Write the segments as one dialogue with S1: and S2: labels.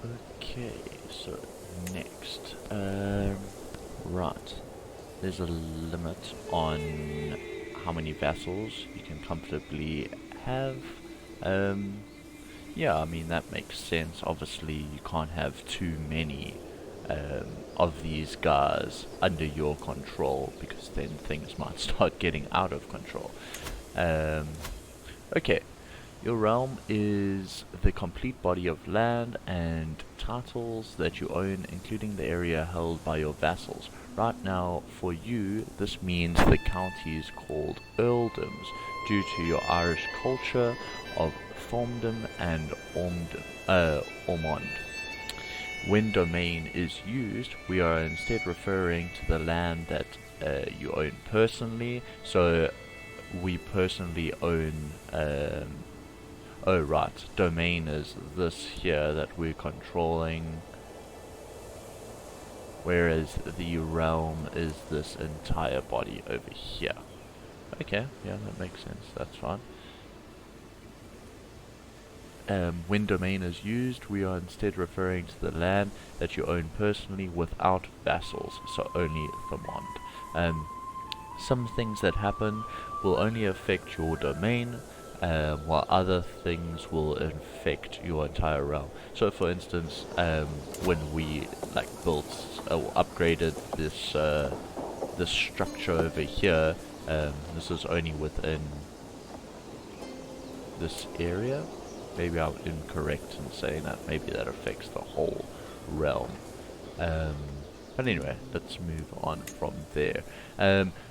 S1: Okay, so next, right, there's a limit on how many vassals you can comfortably have. Um, yeah, I mean that makes sense. Obviously, you can't have too many of these guys under your control because then things might start getting out of control. Um, okay, your realm is the complete body of land and titles that you own, including the area held by your vassals. Right now, for you, this means the counties called earldoms, due to your Irish culture of thomdom and ormond. When domain is used, we are instead referring to the land that you own personally. So we personally own oh right, domain is this here that we're controlling, whereas the realm is this entire body over here. Okay, yeah, that makes sense, that's fine. When domain is used, we are instead referring to the land that you own personally without vassals, so only the Mond. Some things that happen will only affect your domain, while other things will affect your entire realm. So, for instance, when we built or upgraded this structure over here, this is only within this area. Maybe I'm incorrect in saying that. Maybe that affects the whole realm. Um, but anyway, let's move on from there.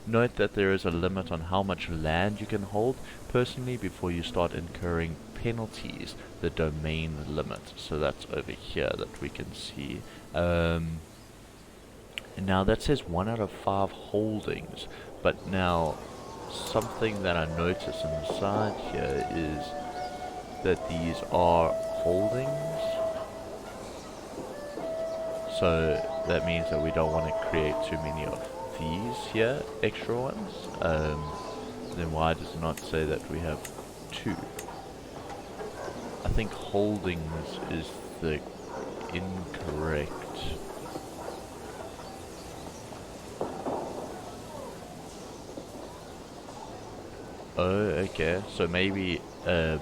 S1: Note that there is a limit on how much land you can hold personally before you start incurring penalties, the domain limit. So that's over here that we can see. And now that says 1 out of 5 holdings, but now something that I notice inside here is that these are holdings. So that means that we don't want to create too many of these here, extra ones. Then why does it not say that we have 2? I think holdings is the incorrect. Oh, okay. So maybe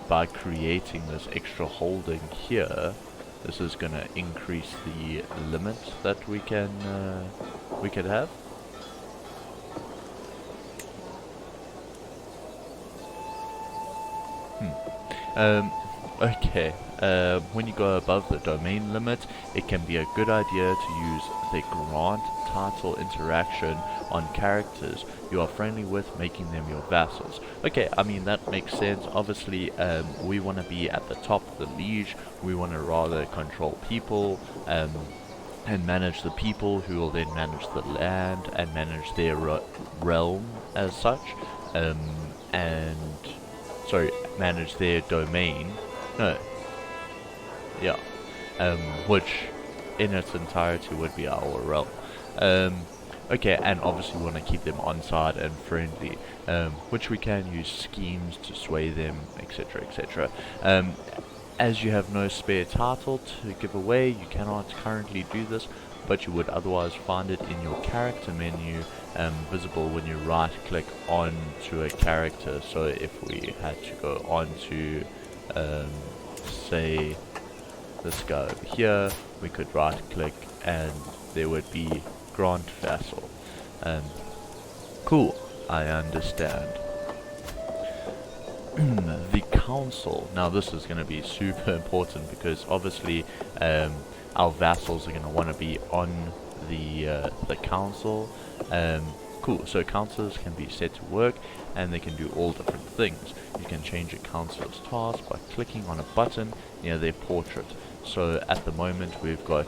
S1: by creating this extra holding here, this is gonna increase the limit that we could have. Okay. When you go above the domain limit, it can be a good idea to use the grant title interaction on characters you are friendly with, making them your vassals. Okay, I mean that makes sense. Obviously, we want to be at the top of the liege. We want to rather control people, and manage the people who will then manage the land and manage their realm as such, and sorry, manage their domain. No, yeah, which in its entirety would be our realm. Okay, and obviously we want to keep them on side and friendly, which we can use schemes to sway them, etc., etc. As you have no spare title to give away, you cannot currently do this, but you would otherwise find it in your character menu, visible when you right click onto a character. So if we had to go on to say this guy over here, we could right click and there would be grant vassal. Cool, I understand. The council. Now this is going to be super important because obviously our vassals are going to want to be on the council. Cool, so councillors can be set to work and they can do all different things. You can change a councillor's task by clicking on a button near their portrait. So at the moment we've got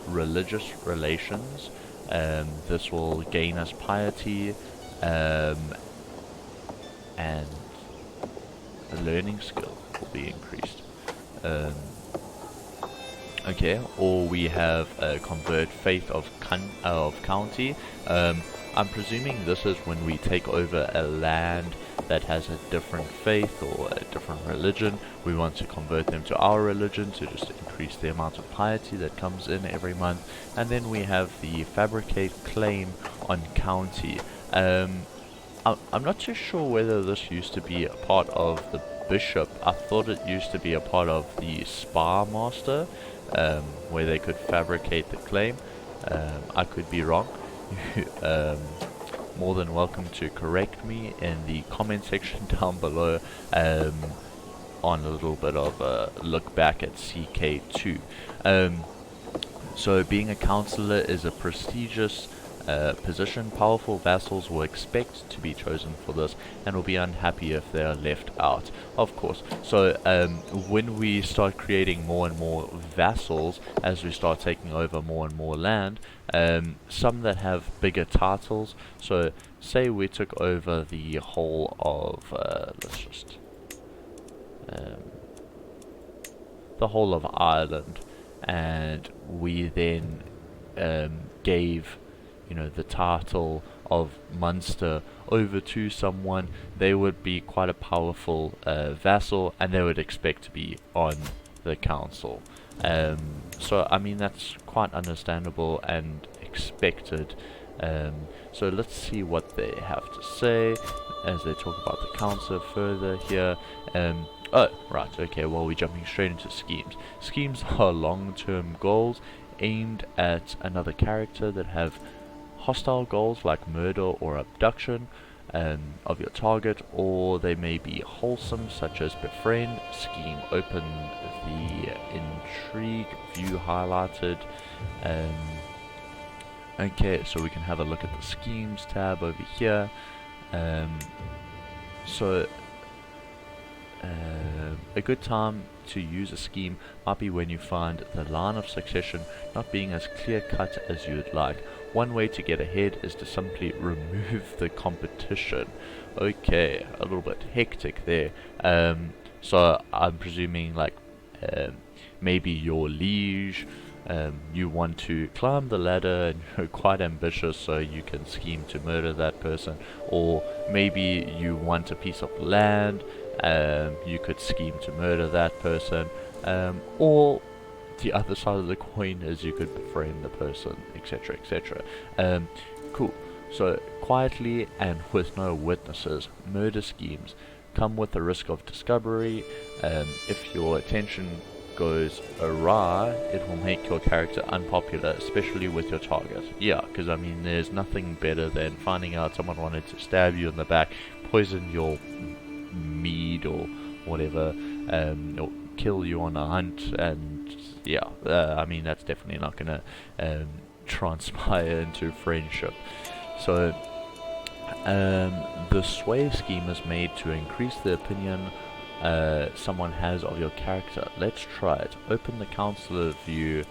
S1: religious relations. This will gain us piety, and the learning skill will be increased. Okay, or we have convert faith of county. I'm presuming this is when we take over a land that has a different faith or a different religion. We want to convert them to our religion to just increase the amount of piety that comes in every month. And then we have the fabricate claim on county. I'm not too sure whether this used to be a part of the bishop. I thought it used to be a part of the spa master, where they could fabricate the claim. I could be wrong. More than welcome to correct me in the comment section down below, on a little bit of a look back at CK2. So being a counselor is a prestigious position. Powerful vassals will expect to be chosen for this and will be unhappy if they are left out, of course. So when we start creating more and more vassals, as we start taking over more and more land, some that have bigger titles, so say we took over the whole of the whole of Ireland, and we then gave, you know, the title of Munster over to someone, they would be quite a powerful vassal, and they would expect to be on the council. So I mean, that's quite understandable and expected. So let's see what they have to say as they talk about the council further here. Oh, right, okay, well, we're jumping straight into schemes. Schemes are long-term goals aimed at another character that have hostile goals like murder or abduction of your target, or they may be wholesome, such as befriend. Scheme open the intrigue view highlighted. Okay, so we can have a look at the schemes tab over here. A good time to use a scheme might be when you find the line of succession not being as clear-cut as you would like. One way to get ahead is to simply remove the competition. Okay, a little bit hectic there. So I'm presuming, like, maybe your liege, you want to climb the ladder and you're quite ambitious, so you can scheme to murder that person. Or maybe you want a piece of land, you could scheme to murder that person. Or the other side of the coin is you could befriend the person, etc, etc. Cool. So quietly and with no witnesses, murder schemes come with the risk of discovery. If your attention goes awry, it will make your character unpopular, especially with your target. Yeah, because I mean, there's nothing better than finding out someone wanted to stab you in the back, poison your mead or whatever, or kill you on a hunt, and yeah, I mean, that's definitely not gonna transpire into friendship. So the sway scheme is made to increase the opinion someone has of your character. Let's try it. Open the counselor view.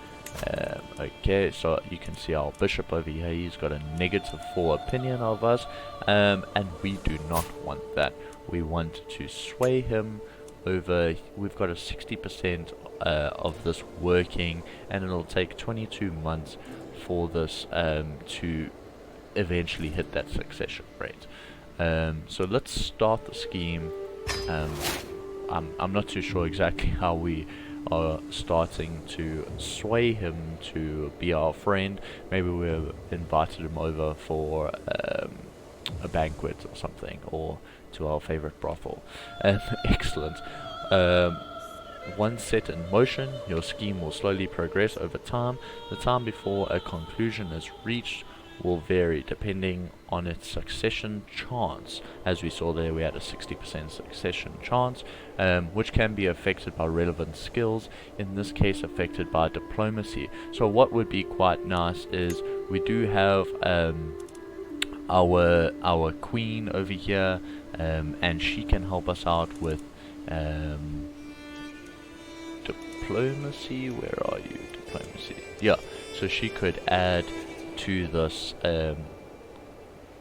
S1: Okay, so you can see our bishop over here. He's got a -4 opinion of us, and we do not want that. We want to sway him over. We've got a 60% of this working, and it'll take 22 months for this to eventually hit that succession rate. So let's start the scheme. I'm not too sure exactly how we are starting to sway him to be our friend. Maybe we've invited him over for a banquet or something, or to our favorite brothel. Excellent. Once set in motion, your scheme will slowly progress over time. The time before a conclusion is reached will vary depending on its succession chance. As we saw there, we had a 60% succession chance, which can be affected by relevant skills, in this case affected by diplomacy. So what would be quite nice is we do have our queen over here, and she can help us out with diplomacy. Where are you? Diplomacy. Yeah, so she could add to this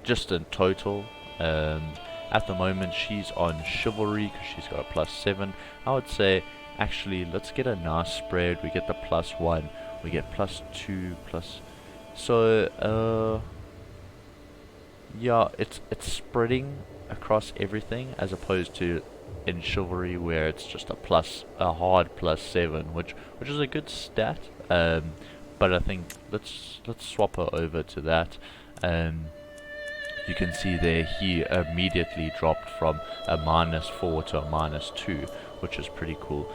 S1: just in total. At the moment she's on chivalry because she's got a +7. I would say actually let's get a nice spread. We get the +1, we get +2 plus, so yeah, it's spreading across everything, as opposed to in chivalry where it's just a hard +7, which is a good stat. But I think let's swap her over to that. You can see there he immediately dropped from a -4 to a -2, which is pretty cool.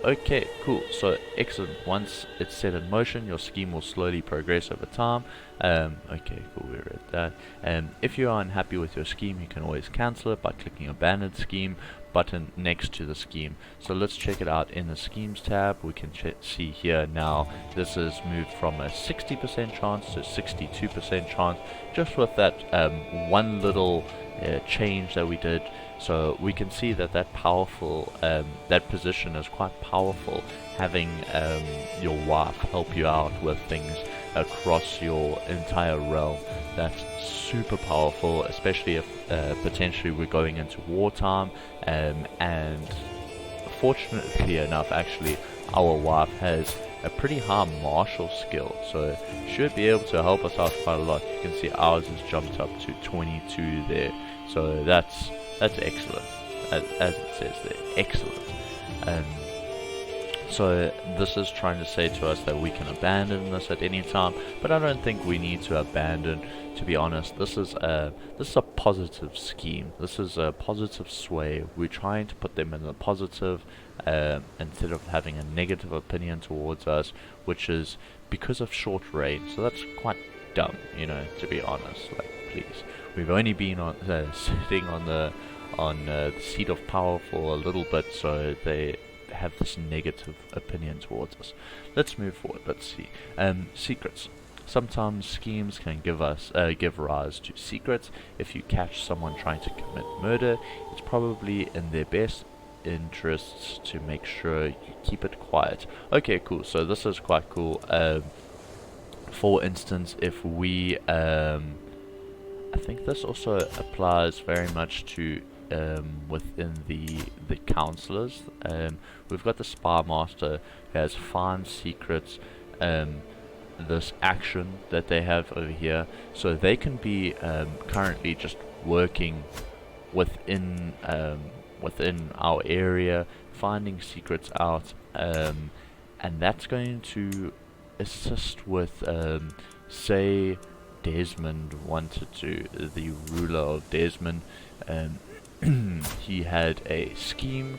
S1: Okay, cool. So excellent. Once it's set in motion, your scheme will slowly progress over time. Okay, cool. We read that. If you are unhappy with your scheme, you can always cancel it by clicking Abandon Scheme button next to the scheme. So let's check it out in the Schemes tab. We can see here now this is moved from a 60% chance to 62% chance, just with that one little change that we did. So we can see that that position is quite powerful, having your wife help you out with things across your entire realm. That's super powerful, especially if potentially we're going into wartime, and fortunately enough, actually, our wife has a pretty high martial skill, so should be able to help us out quite a lot. You can see ours has jumped up to 22 there, so that's excellent, as it says there, excellent. So this is trying to say to us that we can abandon this at any time, but I don't think we need to abandon. To be honest, this is a positive scheme. This is a positive sway. We're trying to put them in the positive instead of having a negative opinion towards us, which is because of short range. So that's quite dumb, you know, to be honest. Like, please, we've only been on sitting on the seat of power for a little bit, so they have this negative opinion towards us. Let's move forward. Let's see. Secrets. Sometimes schemes can give rise to secrets. If you catch someone trying to commit murder, it's probably in their best interests to make sure you keep it quiet. Okay, cool. So this is quite cool. For instance, if we, I think this also applies very much to within the counselors. We've got the spy master who has find secrets. This action that they have over here, so they can be currently just working within our area, finding secrets out, and that's going to assist with say Desmond wanted to, the ruler of Desmond, he had a scheme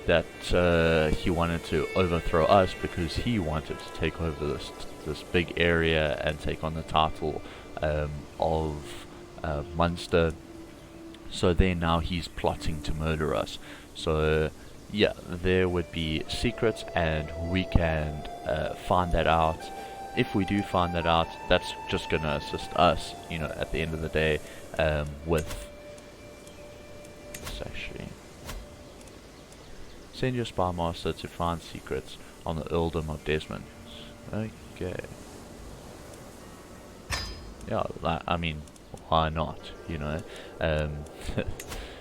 S1: that he wanted to overthrow us because he wanted to take over this big area and take on the title of Munster. So then now he's plotting to murder us. So yeah, there would be secrets, and we can find that out. If we do find that out, that's just going to assist us, you know, at the end of the day, with... Let's actually... Send your spy master to find secrets on the earldom of Desmond. Okay. Yeah, I mean, why not, you know?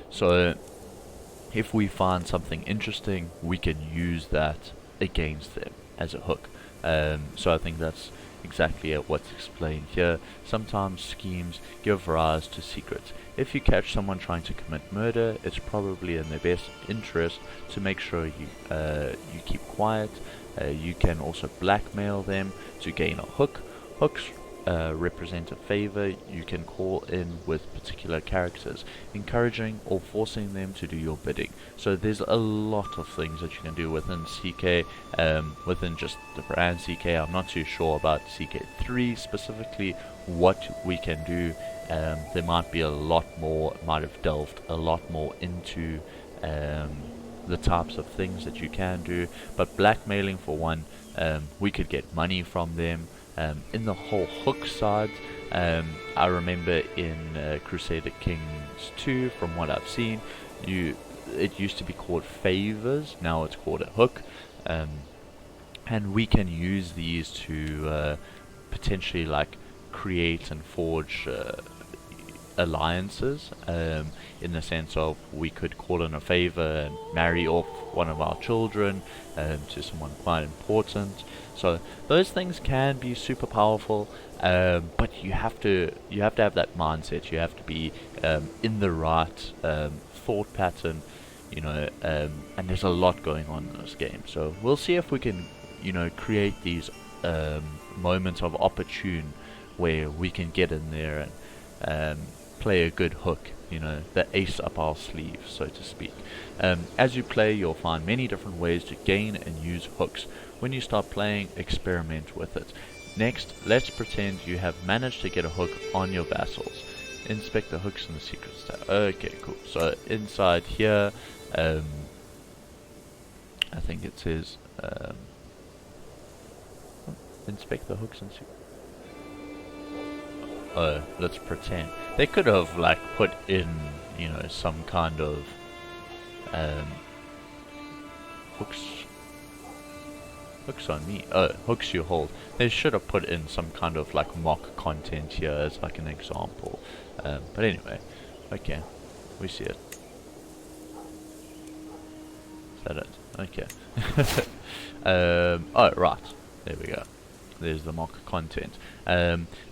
S1: So, if we find something interesting, we can use that against them as a hook. So I think that's exactly what's explained here. Sometimes schemes give rise to secrets. If you catch someone trying to commit murder, it's probably in their best interest to make sure you keep quiet. You can also blackmail them to gain a hook. Hooks represent a favor you can call in with particular characters, encouraging or forcing them to do your bidding. So there's a lot of things that you can do within CK, within just the brand CK. I'm not too sure about CK3 specifically what we can do. There might be a lot more, might have delved a lot more into the types of things that you can do, but blackmailing for one, we could get money from them. In the whole hook side, I remember in Crusader Kings II, from what I've seen, it used to be called favors, now it's called a hook, and we can use these to potentially like create and forge alliances, in the sense of we could call in a favor and marry off one of our children to someone quite important. So those things can be super powerful, but you have to have that mindset. You have to be in the right thought pattern, and there's a lot going on in this game. So we'll see if we can, create these moments of opportune where we can get in there and play a good hook, the ace up our sleeve, so to speak. As you play, you'll find many different ways to gain and use hooks. When you start playing, experiment with it. Next, let's pretend you have managed to get a hook on your vassals. Inspect the hooks in the secrets tab. Okay, cool. So inside here, I think it says inspect the hooks and secrets. Oh, let's pretend. They could have like put in, some kind of hooks on me. Oh, hooks you hold. They should have put in some kind of like mock content here as like an example. But anyway, okay, we see it. Is that it? Okay. Oh, right. There we go. There's the mock content.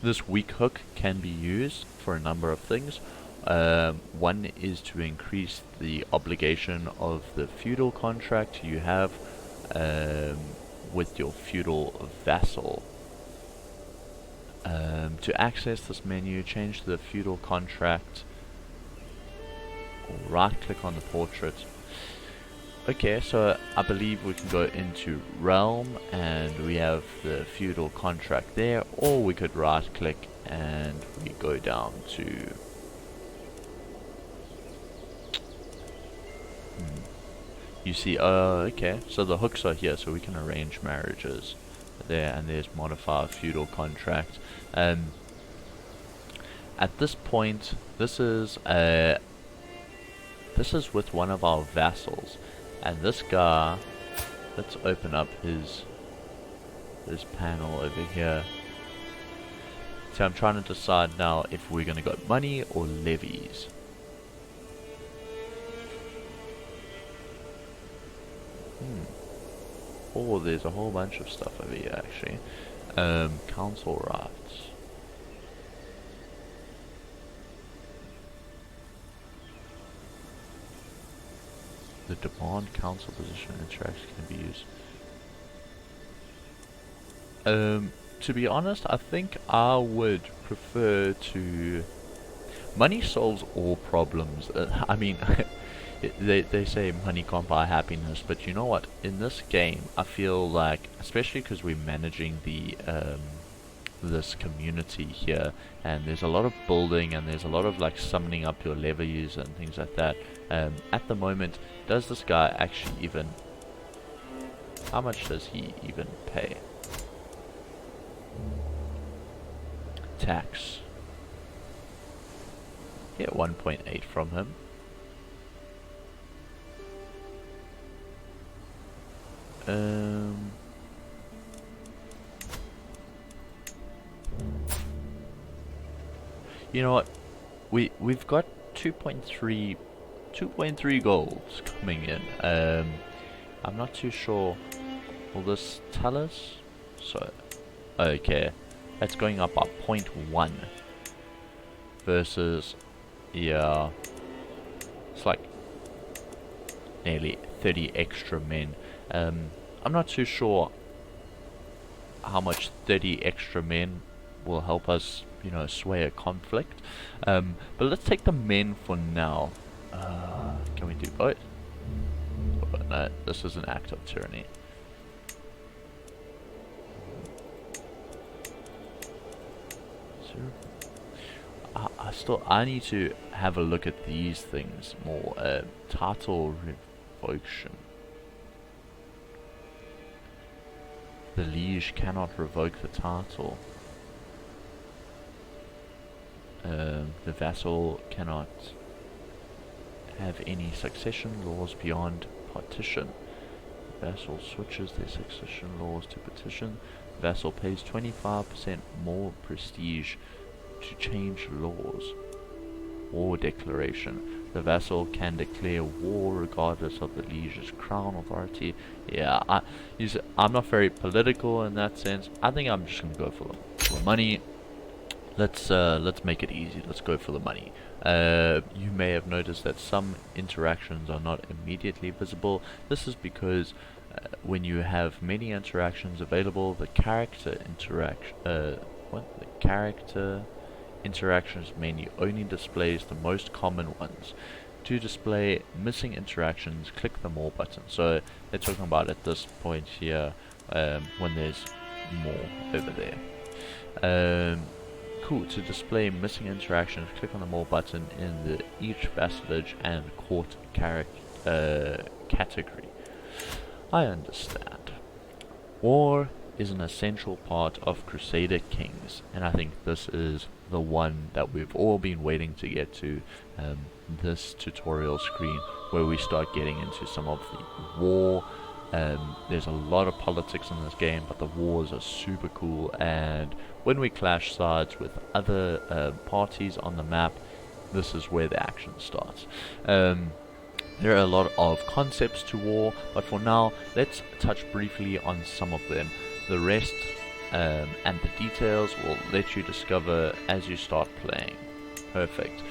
S1: This weak hook can be used for a number of things. One is to increase the obligation of the feudal contract you have with your feudal vassal. To access this menu, change the feudal contract, or right click on the portrait. Okay, so I believe we can go into realm and we have the feudal contract there, or we could right click and we go down to you see, okay, so the hooks are here, so we can arrange marriages there, and there's modify feudal contract. At this point, this is with one of our vassals. And this guy, let's open up his panel over here. So I'm trying to decide now if we're going to go money or levies. Oh, there's a whole bunch of stuff over here actually. Council rights. The demand council position interaction can be used. To be honest, I think I would prefer to... Money solves all problems. I mean, they say money can't buy happiness, but you know what? In this game, I feel like, especially because we're managing the this community here, and there's a lot of building, and there's a lot of like summoning up your levies and things like that. At the moment, does this guy actually even... How much does he even pay? Tax. Get 1.8 from him. You know what? We've got 2.3 golds coming in. I'm not too sure. Will this tell us? So, okay, that's going up by 0.1 versus, yeah, it's like nearly 30 extra men. I'm not too sure how much 30 extra men will help us, sway a conflict. But let's take the men for now. Can we do both? Oh, no, this is an act of tyranny. I need to have a look at these things more. Title revocation. The liege cannot revoke the title. The vassal cannot have any succession laws beyond partition. The vassal switches their succession laws to partition. The vassal pays 25% more prestige to change laws. war declaration. The vassal can declare war regardless of the liege's crown authority. Yeah, I'm not very political in that sense. I think I'm just gonna go for the money. Let's make it easy. Let's go for the money. You may have noticed that some interactions are not immediately visible. This is because when you have many interactions available, the character interactions menu only displays the most common ones. To display missing interactions, click the more button. So they're talking about at this point here, when there's more over there. Cool. To display missing interactions, click on the more button in the each vassalage and court category. I understand. War is an essential part of Crusader Kings, and I think this is the one that we've all been waiting to get to, this tutorial screen where we start getting into some of the war. There's a lot of politics in this game, but the wars are super cool, and when we clash sides with other parties on the map, this is where the action starts. There are a lot of concepts to war, but for now, let's touch briefly on some of them. The rest and the details will let you discover as you start playing. Perfect.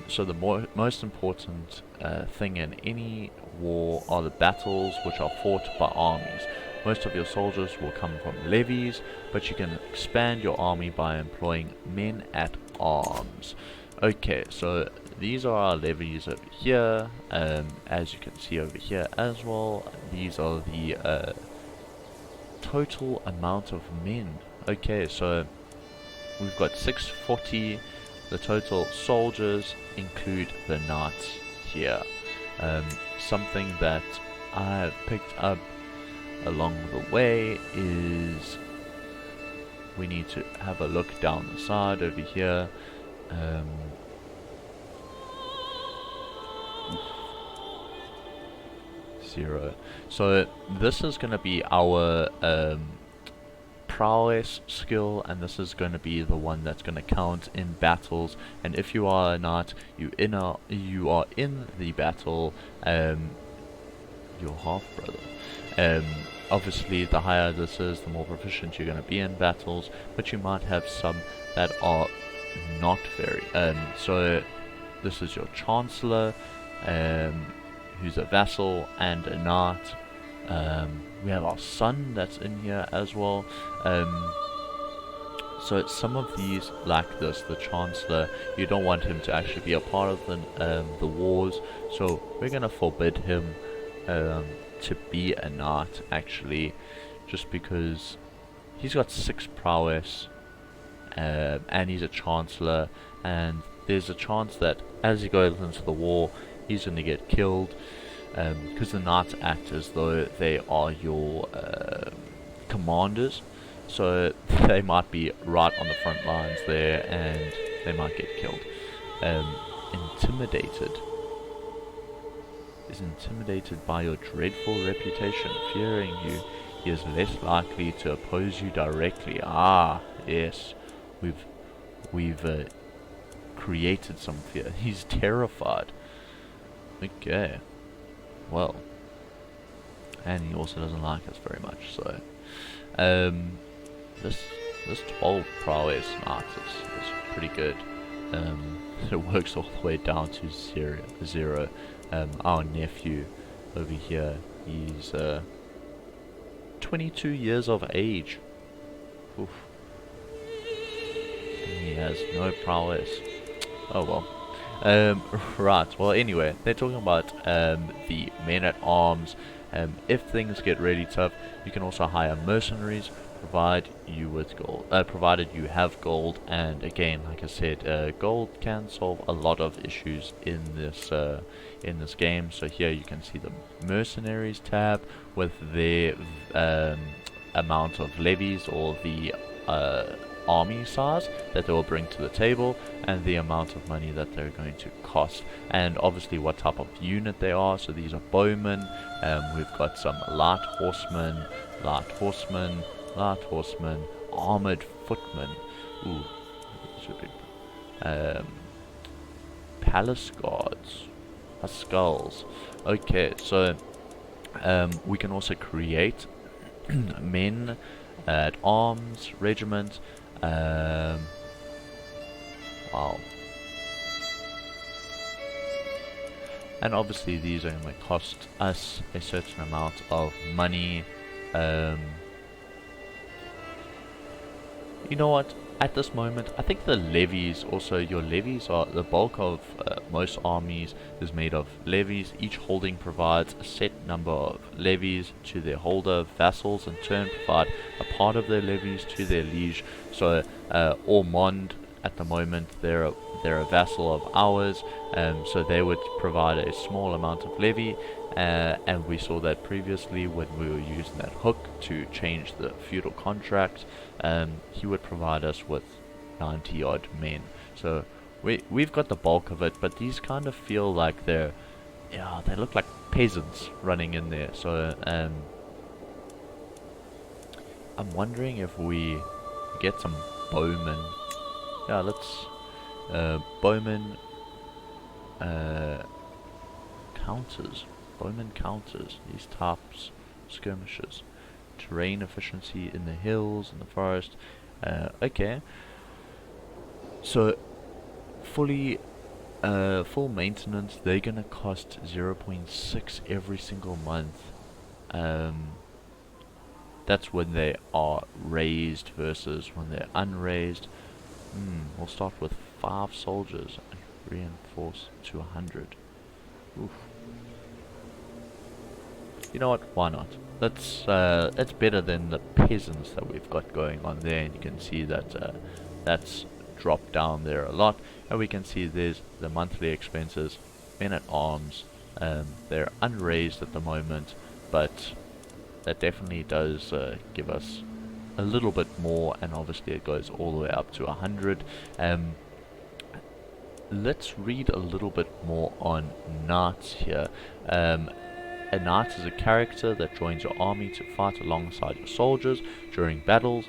S1: So the most important thing in any war are the battles, which are fought by armies. Most of your soldiers will come from levies, but you can expand your army by employing men at arms. Okay, so these are our levies over here. As you can see over here as well, these are the total amount of men. Okay, so we've got 640. The total soldiers include the knights here. Something that I've picked up along the way is we need to have a look down the side over here. 0. So this is going to be our prowess skill, and this is going to be the one that's going to count in battles. And if you are a knight, you are in the battle, your half brother. Obviously, the higher this is, the more proficient you're going to be in battles, but you might have some that are not very. So this is your chancellor, who's a vassal and a knight. We have our son that's in here as well. So some of these, like this, the chancellor, you don't want him to actually be a part of the wars, so we're gonna forbid him to be a knight, actually, just because he's got 6 prowess, and he's a chancellor, and there's a chance that as he goes into the war, he's gonna get killed, because the knights act as though they are your commanders, so they might be right on the front lines there, and they might get killed. Intimidated. Is intimidated by your dreadful reputation. Fearing you, he is less likely to oppose you directly. Ah, yes. We've created some fear. He's terrified. Okay. Well. And he also doesn't like us very much, so this 12 prowess knight is pretty good. It works all the way down to zero. Our nephew over here, he's 22 years of age. Oof. He has no prowess. Oh well. Right, well anyway, they're talking about the men at arms. If things get really tough, you can also hire mercenaries, provided you have gold. And again, like I said, gold can solve a lot of issues in this game. So here you can see the mercenaries tab with their amount of levies, or the army size that they will bring to the table, and the amount of money that they're going to cost, and obviously what type of unit they are. So these are bowmen. We've got some light horsemen, armored footmen. Ooh, should be. palace guards. Skulls. Okay, so we can also create men at arms, regiment. Wow. And obviously these are going to cost us a certain amount of money. You know what? At this moment, I think the levies, also your levies are, the bulk of most armies is made of levies. Each holding provides a set number of levies to their holder. Vassals in turn provide a part of their levies to their liege. So Ormond at the moment, they're a vassal of ours, so they would provide a small amount of levy, and we saw that previously when we were using that hook to change the feudal contract. He would provide us with 90 odd men. So we've got the bulk of it, but these kind of feel like they look like peasants running in there. So I'm wondering if we get some bowmen. Yeah, let's bowmen counters. Bowman counters. These types skirmishes. Terrain efficiency in the hills and the forest. Okay. So full maintenance, they're gonna cost 0.6 every single month. That's when they are raised versus when they're unraised. We'll start with 5 soldiers and reinforce to 100. Oof. You know what? Why not? That's better than the peasants that we've got going on there, and you can see that that's dropped down there a lot. And we can see there's the monthly expenses. Men at arms, they're unraised at the moment, but that definitely does give us a little bit more, and obviously it goes all the way up to 100. Let's read a little bit more on knights here. A knight is a character that joins your army to fight alongside your soldiers during battles.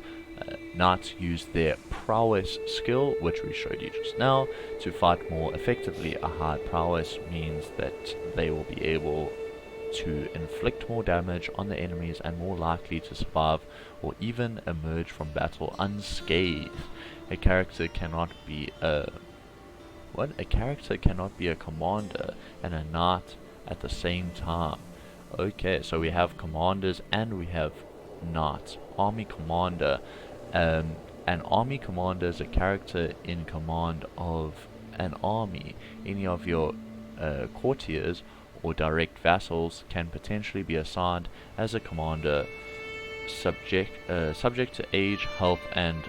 S1: Knights use their prowess skill, which we showed you just now, to fight more effectively. A high prowess means that they will be able to inflict more damage on the enemies and more likely to survive or even emerge from battle unscathed. A character cannot be a commander and a knight at the same time. Okay, so we have commanders and we have knights. Army commander. An army commander is a character in command of an army. Any of your courtiers or direct vassals can potentially be assigned as a commander, subject to age, health, and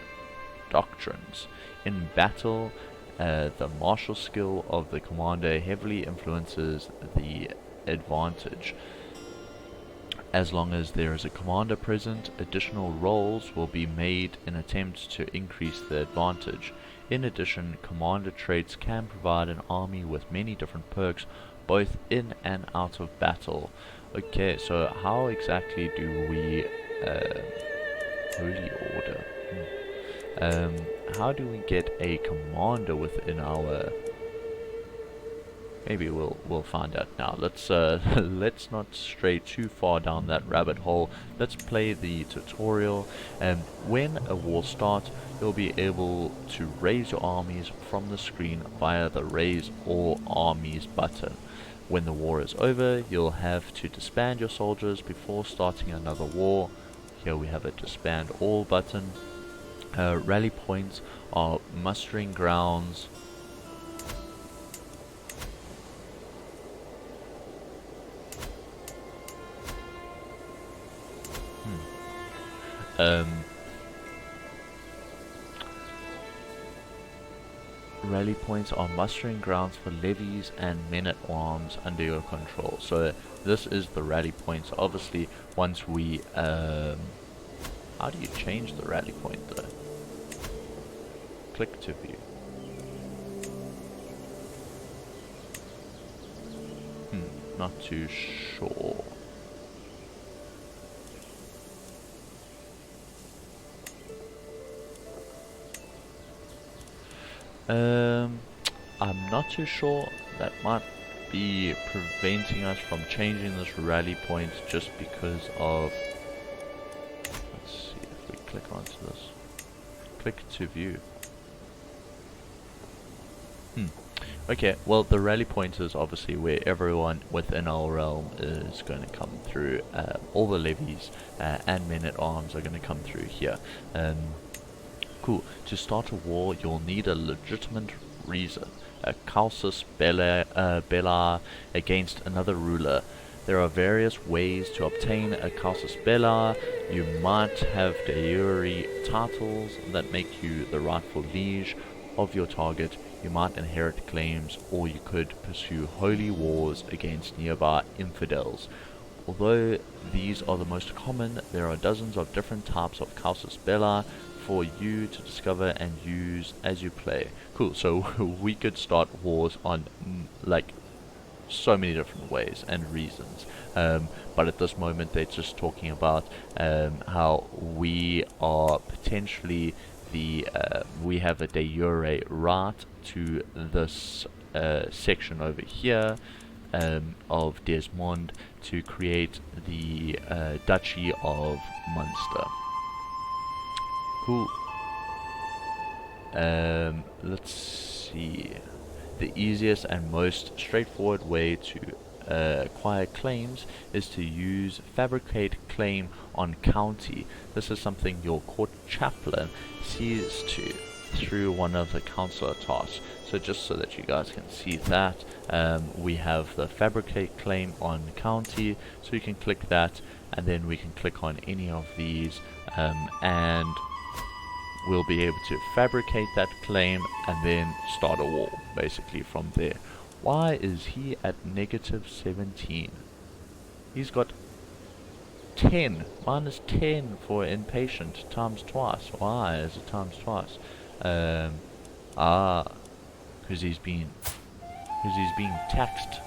S1: doctrines. In battle, the martial skill of the commander heavily influences the advantage. As long as there is a commander present, additional rolls will be made in attempts to increase the advantage. In addition, commander traits can provide an army with many different perks, both in and out of battle. Okay, so how exactly do we holy order? How do we get a commander within our? Maybe we'll find out now. Let's let's not stray too far down that rabbit hole. Let's play the tutorial. When a war starts, you'll be able to raise your armies from the screen via the Raise All Armies button. When the war is over, you'll have to disband your soldiers before starting another war. Here we have a disband all button. Rally points are mustering grounds. Rally points are mustering grounds for levies and men-at-arms under your control. So this is the rally points. Obviously, once we how do you change the rally point though? Click to view. Not too sure. I'm not too sure. That might be preventing us from changing this rally point just because of... Let's see if we click onto this. Click to view. Okay, well, the rally point is obviously where everyone within our realm is going to come through. All the levies and men-at-arms are going to come through here. Cool. To start a war, you'll need a legitimate reason. A casus belli against another ruler. There are various ways to obtain a casus belli. You might have de jure titles that make you the rightful liege of your target. You might inherit claims, or you could pursue holy wars against nearby infidels. Although these are the most common, there are dozens of different types of casus belli for you to discover and use as you play. Cool, so we could start wars on like so many different ways and reasons, but at this moment they're just talking about how we are potentially we have a de jure right to this section over here of Desmond to create the Duchy of Munster. Cool. Let's see. The easiest and most straightforward way to acquire claims is to use fabricate claim on county. This is something your court chaplain sees to through one of the counselor tasks. So just so that you guys can see that, we have the fabricate claim on county, so you can click that, and then we can click on any of these, and we'll be able to fabricate that claim and then start a war basically from there. Why is he at -17? He's got 10, minus 10 for impatient, times twice. Why is it times twice? Because he's being taxed.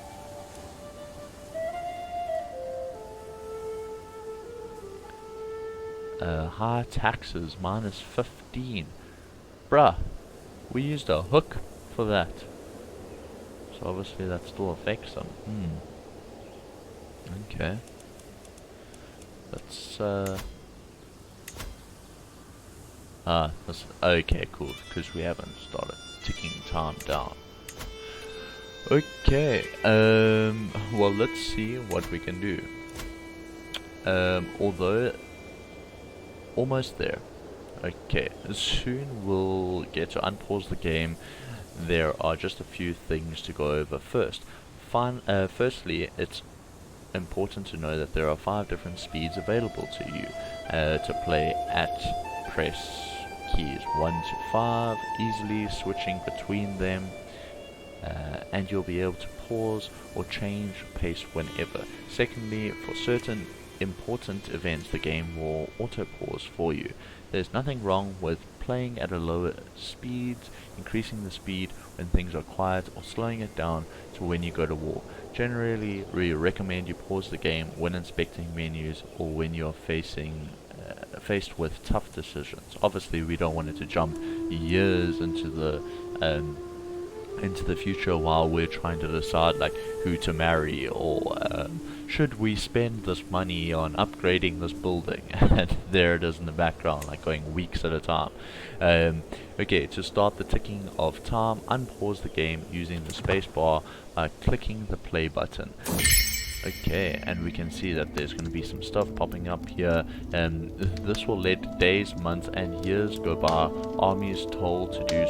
S1: High taxes, minus 15. Bruh, we used a hook for that. So obviously that still affects them. Okay. Let's okay, cool, because we haven't started ticking time down. Okay, well, let's see what we can do. Although almost there. Okay, soon we'll get to unpause the game. There are just a few things to go over first. Firstly, it's important to know that there are 5 different speeds available to you to play at. Press keys 1 to 5, easily switching between them, and you'll be able to pause or change pace whenever. Secondly, for certain important events, the game will auto-pause for you. There's nothing wrong with playing at a lower speed, increasing the speed when things are quiet, or slowing it down to when you go to war. Generally, we recommend you pause the game when inspecting menus or when you're faced with tough decisions. Obviously, we don't want it to jump years into the future while we're trying to decide like who to marry, or should we spend this money on upgrading this building. And there it is in the background, like going weeks at a time. Okay, to start the ticking of time, unpause the game using the spacebar by clicking the play button. Okay, and we can see that there's going to be some stuff popping up here, and this will let days, months, and years go by. Armies told to do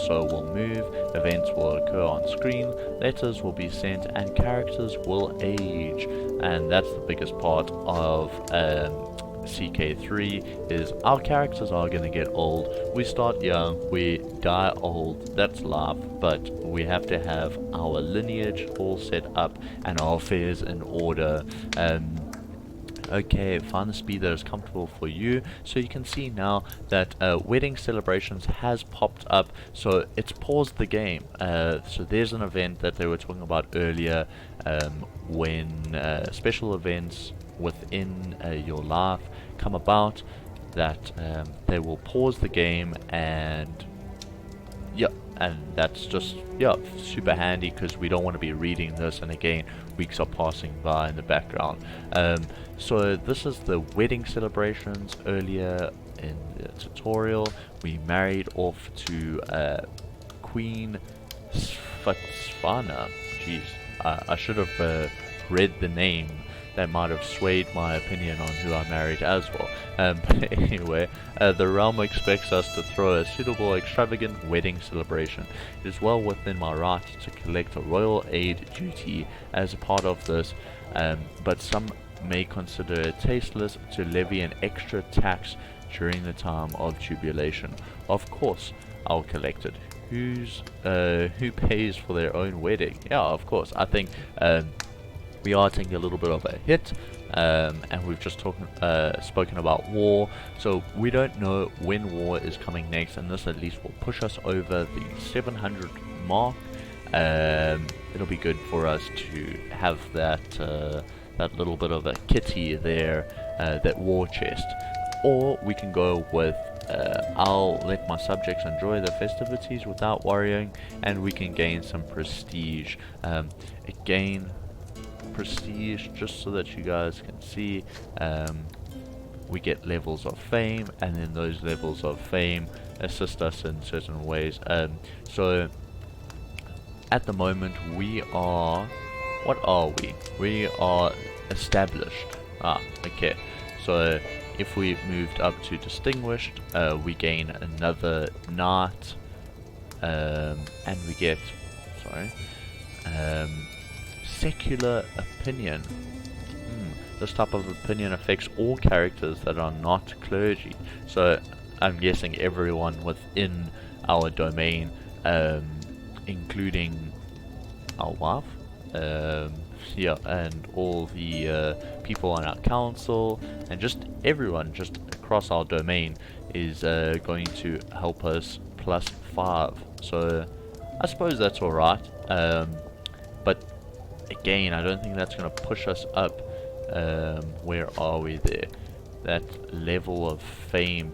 S1: so will move, events will occur on screen, letters will be sent, and characters will age. And that's the biggest part of CK3, is our characters are going to get old. We start young, we die old, that's life, but we have to have our lineage all set up and our affairs in order. Okay, find the speed that is comfortable for you. So you can see now that wedding celebrations has popped up, so it's paused the game. So there's an event that they were talking about earlier, when special events within your life come about, that they will pause the game, and yeah, and that's just, yeah, super handy because we don't want to be reading this and again weeks are passing by in the background. So this is the wedding celebrations. Earlier in the tutorial we married off to Queen Sfatsvana. Jeez, I should have read the name. That might have swayed my opinion on who I married as well. But anyway, the realm expects us to throw a suitable, extravagant wedding celebration. It is well within my right to collect a royal aid duty as a part of this, but some may consider it tasteless to levy an extra tax during the time of jubilation. Of course, I'll collect it. Who pays for their own wedding? Yeah, of course. I think we are taking a little bit of a hit, and we've just spoken about war, so we don't know when war is coming next, and this at least will push us over the 700 mark. It'll be good for us to have that that little bit of a kitty there, that war chest. Or we can go with I'll let my subjects enjoy the festivities without worrying, and we can gain some prestige. Again, prestige, just so that you guys can see, we get levels of fame, and then those levels of fame assist us in certain ways. So at the moment we are, what are we? We are established. Okay, so if we moved up to distinguished, we gain another knight, and we get, secular opinion. This type of opinion affects all characters that are not clergy. So I'm guessing everyone within our domain, including our wife, yeah, and all the people on our council, and just everyone just across our domain is going to help us +5. So I suppose that's alright. But again, I don't think that's going to push us up. Where are we there? That level of fame.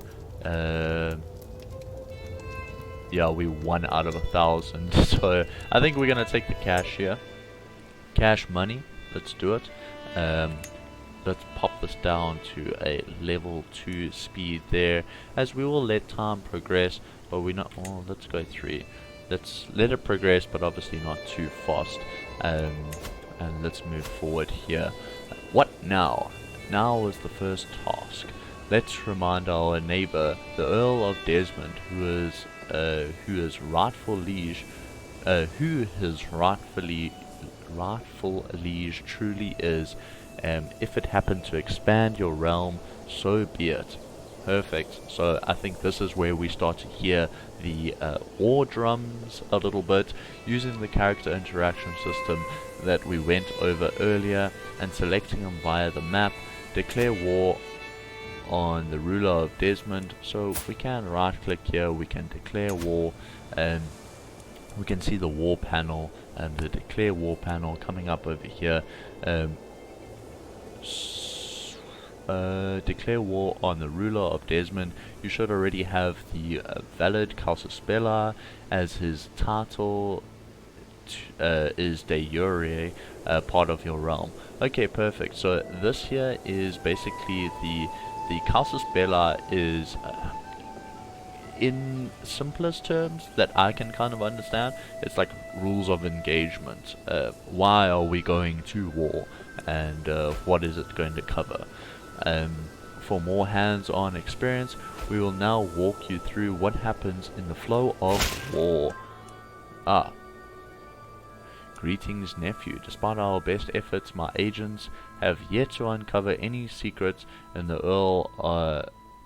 S1: Yeah, we 1 out of 1,000. So I think we're going to take the cash here. Cash money. Let's do it. Let's pop this down to a level 2 speed there, as we will let time progress, but we're not. Oh, let's go 3. Let's let it progress, but obviously not too fast. And let's move forward here. What now? Now is the first task. Let's remind our neighbor, the Earl of Desmond, who his rightful liege truly is. If it happened to expand your realm, so be it. Perfect. So I think this is where we start to hear the war drums a little bit, using the character interaction system that we went over earlier, and selecting them via the map. Declare war on the ruler of Desmond. So we can right click here, we can declare war, and we can see the war panel and the declare war panel coming up over here. Declare war on the ruler of Desmond. You should already have the valid Casus Belli, as his title is de jure part of your realm. Okay, perfect. So this here is basically the Casus Belli is in simplest terms that I can kind of understand. It's like rules of engagement. Why are we going to war, and what is it going to cover? For more hands-on experience, we will now walk you through what happens in the flow of war. Greetings, nephew. Despite our best efforts, my agents have yet to uncover any secrets in the Earl.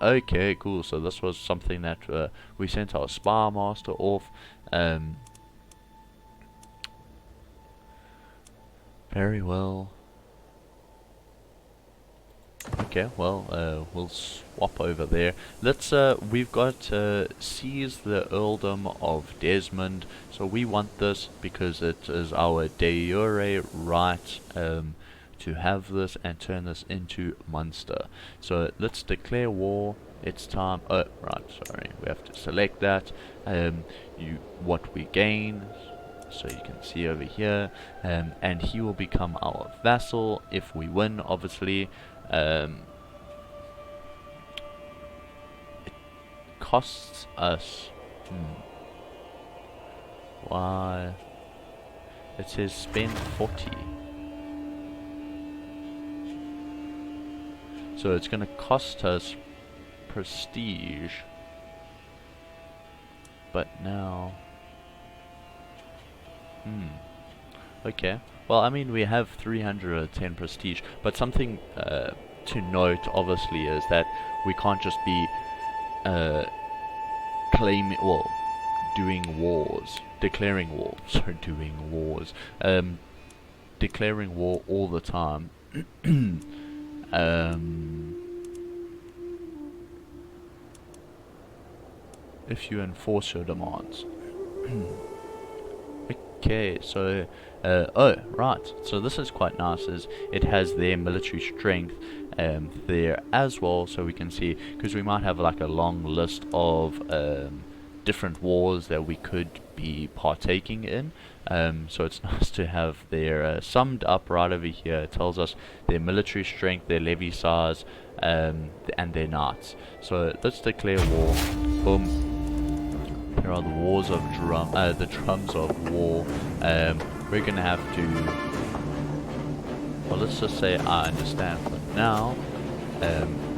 S1: Okay, cool. So this was something that we sent our spy master off. Very well. Okay, well, we'll swap over there. Let's, we've got, seize the earldom of Desmond. So we want this because it is our de jure right, to have this and turn this into Munster. So let's declare war. It's time. Oh, right, sorry. We have to select that. What we gain. So you can see over here, and he will become our vassal if we win, obviously. It costs us. Why? It says spend 40. So it's going to cost us prestige. But now... Okay. Well, I mean, we have 310 prestige, but something to note, obviously, is that we can't just be doing wars, declaring war. Sorry, doing wars. Declaring war all the time. If you enforce your demands. Okay, so, oh, right, so this is quite nice, is it has their military strength there as well, so we can see, because we might have like a long list of different wars that we could be partaking in, so it's nice to have their summed up right over here. It tells us their military strength, their levy size, and their knights. So let's declare war. Boom. Here are the wars of the drums of war. We're gonna have to, well, let's just say I understand for now.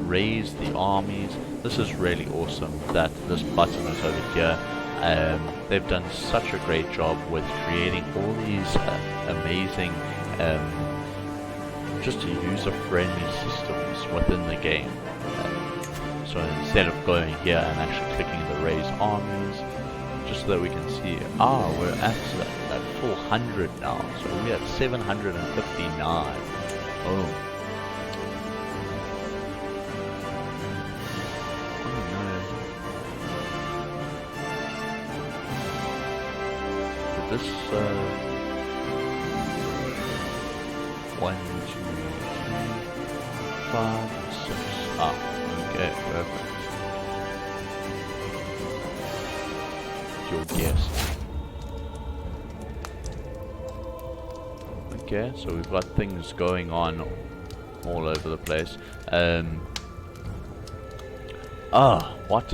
S1: Raise the armies. This is really awesome that this button is over here. They've done such a great job with creating all these amazing, just user-friendly systems within the game. So instead of going here and actually clicking the raise armies, just so that we can see, we're at 400 now, so we're at 759. Oh. This 1, 2, 3, 4, 5, 6. Okay, perfect. Your guess. Okay, so we've got things going on all over the place. What?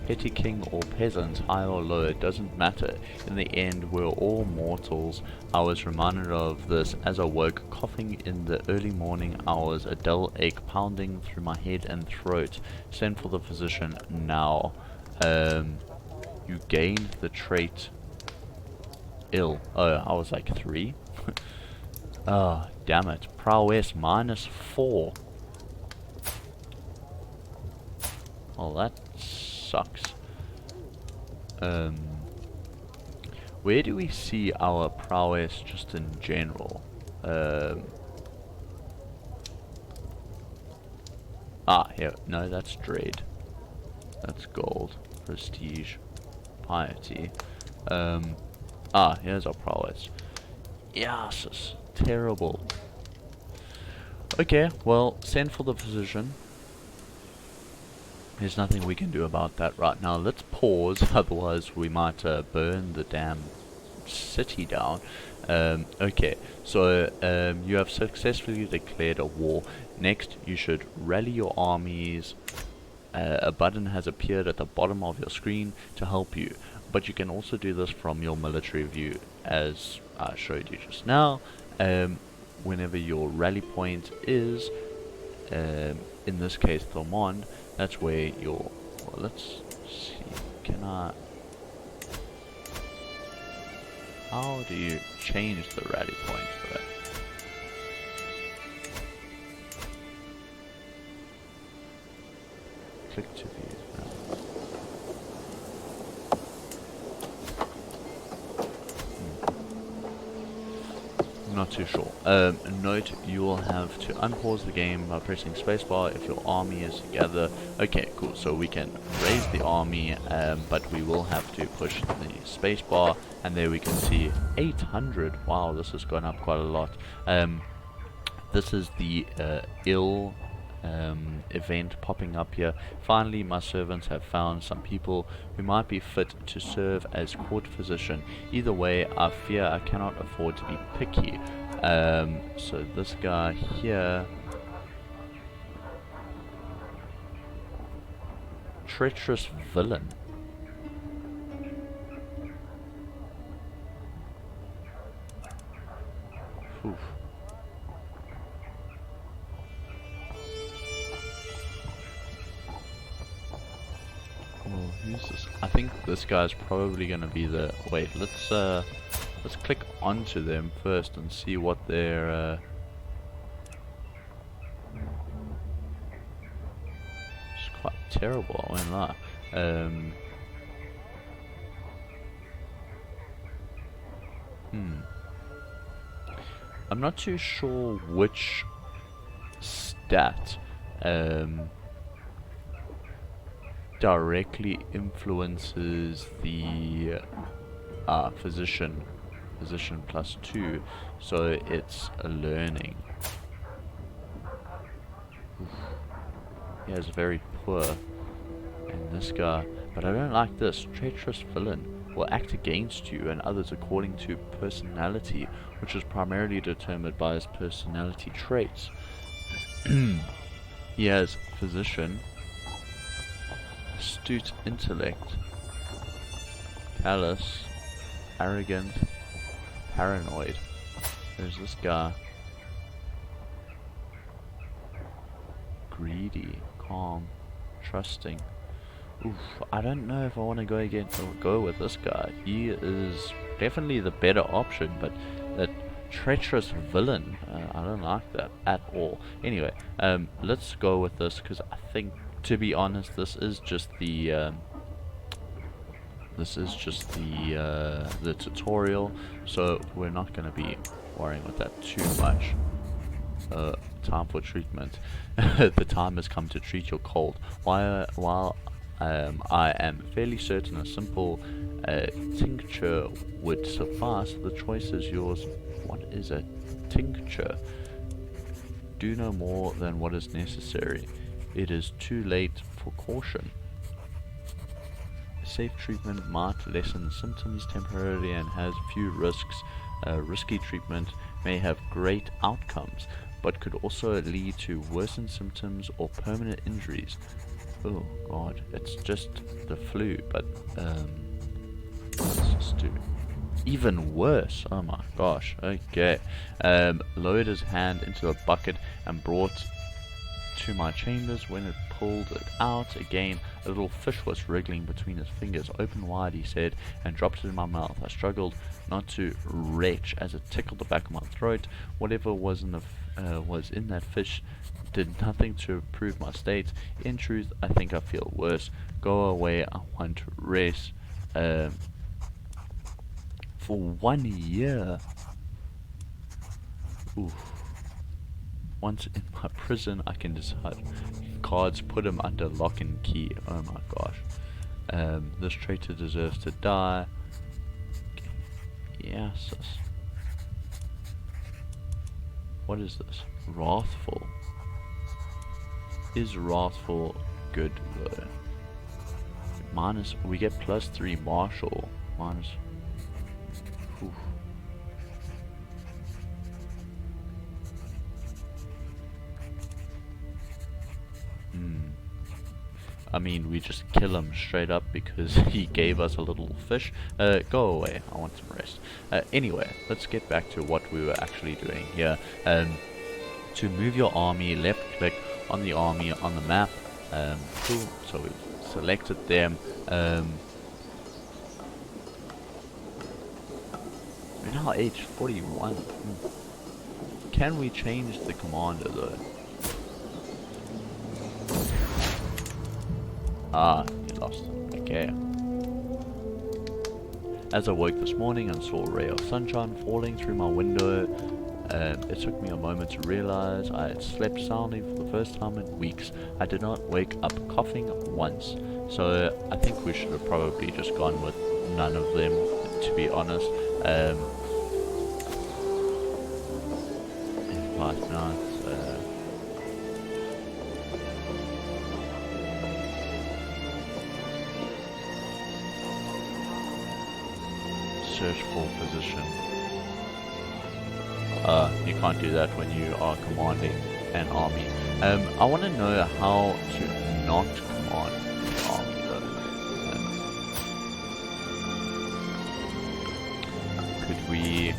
S1: Petty king or peasant, high or low, it doesn't matter. In the end, we're all mortals. I was reminded of this as I woke, coughing in the early morning hours, a dull ache pounding through my head and throat. Send for the physician now. You gain the trait ill. Oh, I was like 3. Oh, damn it. Prowess -4. Oh, that sucks. Where do we see our prowess just in general? Here. No, that's dread. That's gold. Prestige. Piety. Here's our prowess. Yes, terrible. Okay, well, send for the physician. There's nothing we can do about that right now. Let's pause, otherwise we might burn the damn city down. Okay, so you have successfully declared a war. Next, you should rally your armies. A button has appeared at the bottom of your screen to help you, but you can also do this from your military view, as I showed you just now. Whenever your rally point is, in this case Thomond, that's where your, well, let's see, how do you change the rally point for that? Click to view. Not too sure. Note, you will have to unpause the game by pressing spacebar if your army is together. Okay, cool. So we can raise the army, but we will have to push the spacebar, and there we can see 800. Wow, this has gone up quite a lot. This is the ill event popping up here. Finally, my servants have found some people who might be fit to serve as court physician. Either way, I fear I cannot afford to be picky. So this guy here, treacherous villain. Oof. Oh, who's this? I think this guy's probably gonna be the. Wait, let's click onto them first and see what their. It's quite terrible, I won't lie. I'm not too sure which stat directly influences the physician +2, so it's a learning. Oof. Yeah, it's very poor. And this guy, but I don't like this. Treacherous villain will act against you and others according to personality, which is primarily determined by his personality traits. He has physician, astute intellect, callous, arrogant, paranoid. There's this guy. Greedy, calm, trusting. Oof, I don't know if I want to go with this guy. He is definitely the better option, but that treacherous villain, I don't like that at all. Anyway, let's go with this because I think, to be honest, this is just the tutorial, so we're not going to be worrying with that too much. Time for treatment. The time has come to treat your cold. While I am fairly certain a simple tincture would suffice, the choice is yours. What is a tincture? Do no more than what is necessary. It is too late for caution. Safe treatment might lessen symptoms temporarily and has few risks. Risky treatment may have great outcomes, but could also lead to worsened symptoms or permanent injuries. Oh god, it's just the flu, but let's just do even worse. Oh my gosh. Okay. Lowered his hand into a bucket and brought to my chambers. When it pulled it out again, a little fish was wriggling between his fingers. Open wide, he said, and dropped it in my mouth. I struggled not to retch as it tickled the back of my throat. Whatever was in that fish did nothing to improve my state. In truth, I think I feel worse. Go away, I want to rest. For 1 year. Oof. Once in my prison, I can decide. Cards, put him under lock and key. Oh my gosh. This traitor deserves to die. Yes. What is this? Wrathful. Is wrathful good though? Minus, we get +3 martial. Minus. Oof. I mean, we just kill him straight up because he gave us a little fish. Go away, I want some rest. Anyway, let's get back to what we were actually doing here. To move your army, left click on the army on the map. Cool, so we've selected them. We're now age 41. Can we change the commander though? Ah, you lost. Okay. As I woke this morning and saw a ray of sunshine falling through my window, It took me a moment to realize I had slept soundly for the first time in weeks. I did not wake up coughing once. So I think we should have probably just gone with none of them, to be honest. Invite not. Search for position. You can't do that when you are commanding an army. I want to know how to not command an army though. Could we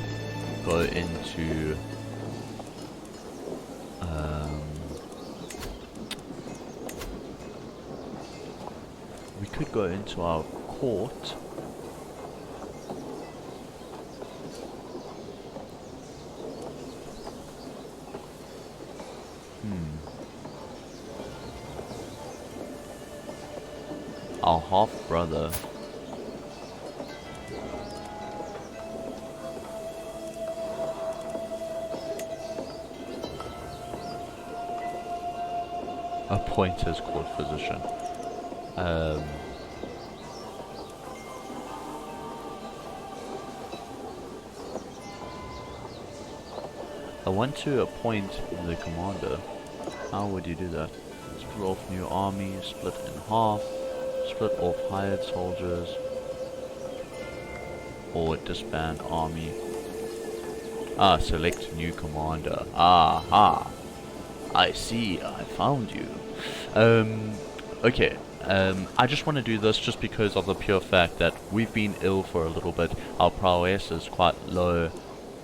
S1: go into we could go into our court. Our half-brother. Appoint his court physician. I want to appoint the commander. How would you do that? Split off new army, split in half, split off hired soldiers, or disband army. Select new commander. Aha! I see, I found you. Okay. I just want to do this just because of the pure fact that we've been ill for a little bit. Our prowess is quite low.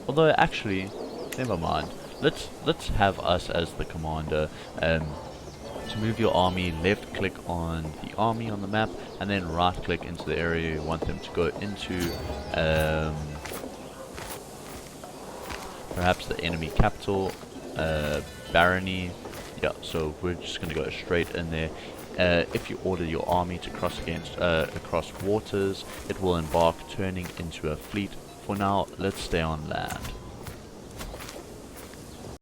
S1: Although, actually, never mind. Let's have us as the commander. To move your army, left click on the army on the map, and then right click into the area you want them to go into. Perhaps the enemy capital, barony. Yeah, so we're just gonna go straight in there. If you order your army to cross across waters, it will embark, turning into a fleet. For now, let's stay on land.